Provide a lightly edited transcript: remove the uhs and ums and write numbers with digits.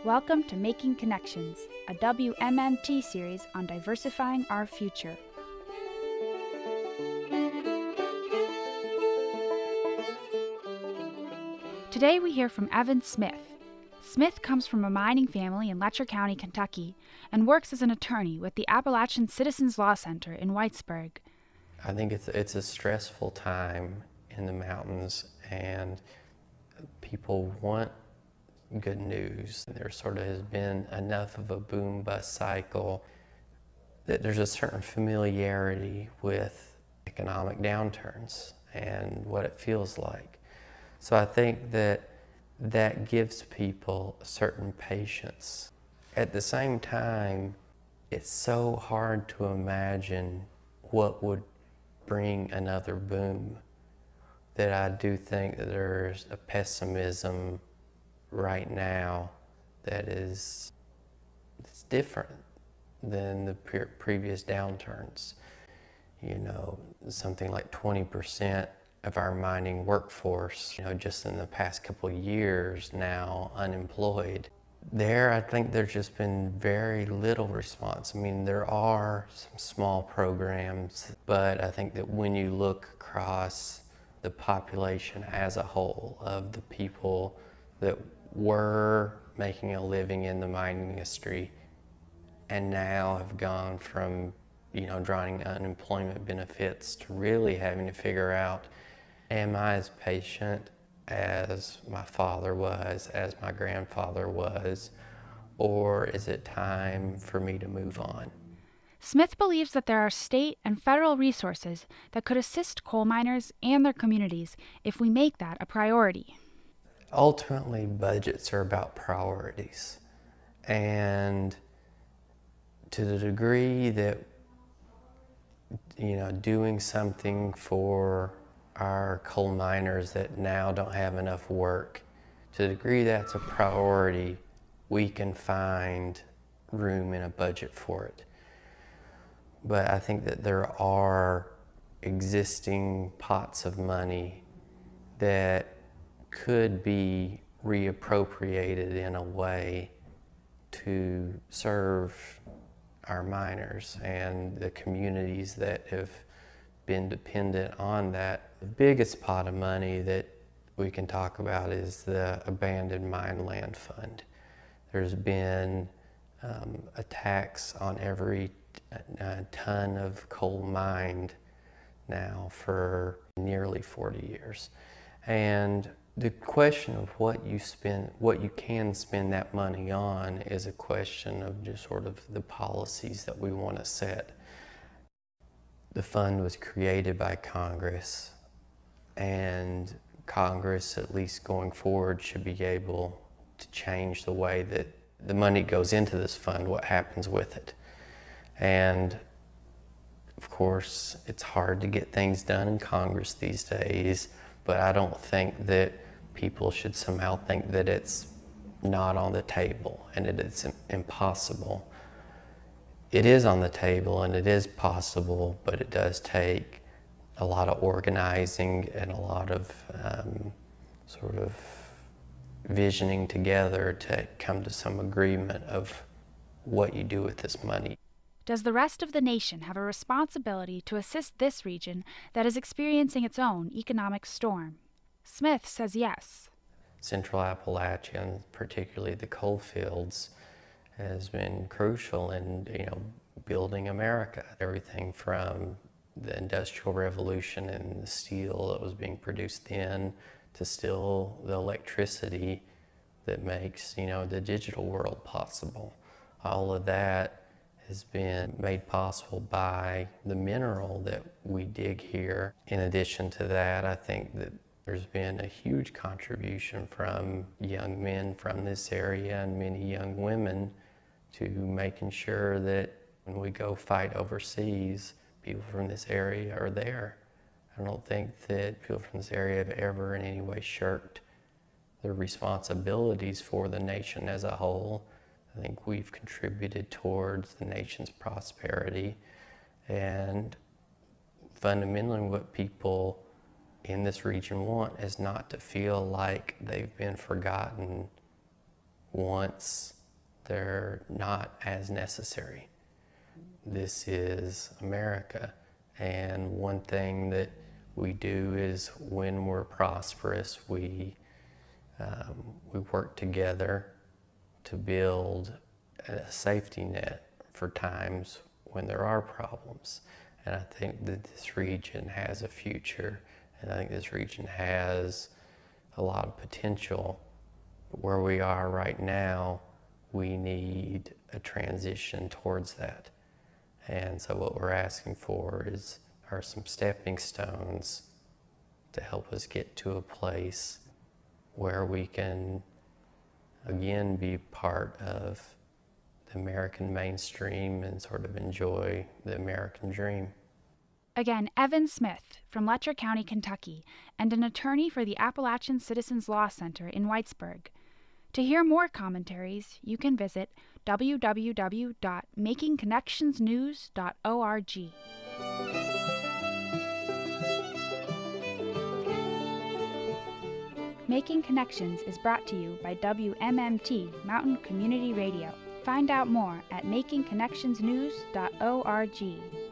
Welcome to Making Connections, a WMMT series on diversifying our future. Today we hear from Evan Smith. Smith comes from a mining family in Letcher County, Kentucky, and works as an attorney with the Appalachian Citizens Law Center in Whitesburg. I think it's a stressful time in the mountains, and people want good news. There sort of has been enough of a boom-bust cycle that there's a certain familiarity with economic downturns and what it feels like. So I think that gives people a certain patience. At the same time, it's so hard to imagine what would bring another boom that I do think that there's a pessimism right now that is different than the previous downturns. You know, something like 20% of our mining workforce, just in the past couple of years now unemployed. I think there's just been very little response. I mean, there are some small programs, but I think that when you look across the population as a whole of the people that were making a living in the mining industry and now have gone from, drawing unemployment benefits to really having to figure out, am I as patient as my father was, as my grandfather was, or is it time for me to move on? Smith believes that there are state and federal resources that could assist coal miners and their communities if we make that a priority. Ultimately, budgets are about priorities. And to the degree that, doing something for our coal miners that now don't have enough work, to the degree that's a priority, we can find room in a budget for it. But I think that there are existing pots of money that could be reappropriated in a way to serve our miners and the communities that have been dependent on that. The biggest pot of money that we can talk about is the Abandoned Mine Land Fund. There's been a tax on every ton of coal mined now for nearly 40 years. And the question of what you can spend that money on is a question of just sort of the policies that we want to set. The fund was created by Congress, and Congress, at least going forward, should be able to change the way that the money goes into this fund, what happens with it. And of course, it's hard to get things done in Congress these days, but I don't think that people should somehow think that it's not on the table and that it's impossible. It is on the table and it is possible, but it does take a lot of organizing and a lot of sort of visioning together to come to some agreement of what you do with this money. Does the rest of the nation have a responsibility to assist this region that is experiencing its own economic storm? Smith says yes. Central Appalachian, particularly the coalfields, has been crucial in building America. Everything from the Industrial Revolution and the steel that was being produced then to still the electricity that makes the digital world possible. All of that has been made possible by the mineral that we dig here. In addition to that, I think that there's been a huge contribution from young men from this area and many young women to making sure that when we go fight overseas, people from this area are there. I don't think that people from this area have ever in any way shirked their responsibilities for the nation as a whole. I think we've contributed towards the nation's prosperity, and fundamentally what people in this region want is not to feel like they've been forgotten once they're not as necessary. This is America, and one thing that we do is when we're prosperous, we work together to build a safety net for times when there are problems. And I think that this region has a future, and I think this region has a lot of potential. But where we are right now, we need a transition towards that. And so what we're asking for are some stepping stones to help us get to a place where we can again be part of the American mainstream and sort of enjoy the American dream. Again, Evan Smith from Letcher County, Kentucky, and an attorney for the Appalachian Citizens Law Center in Whitesburg. To hear more commentaries, you can visit www.makingconnectionsnews.org. Making Connections is brought to you by WMMT Mountain Community Radio. Find out more at makingconnectionsnews.org.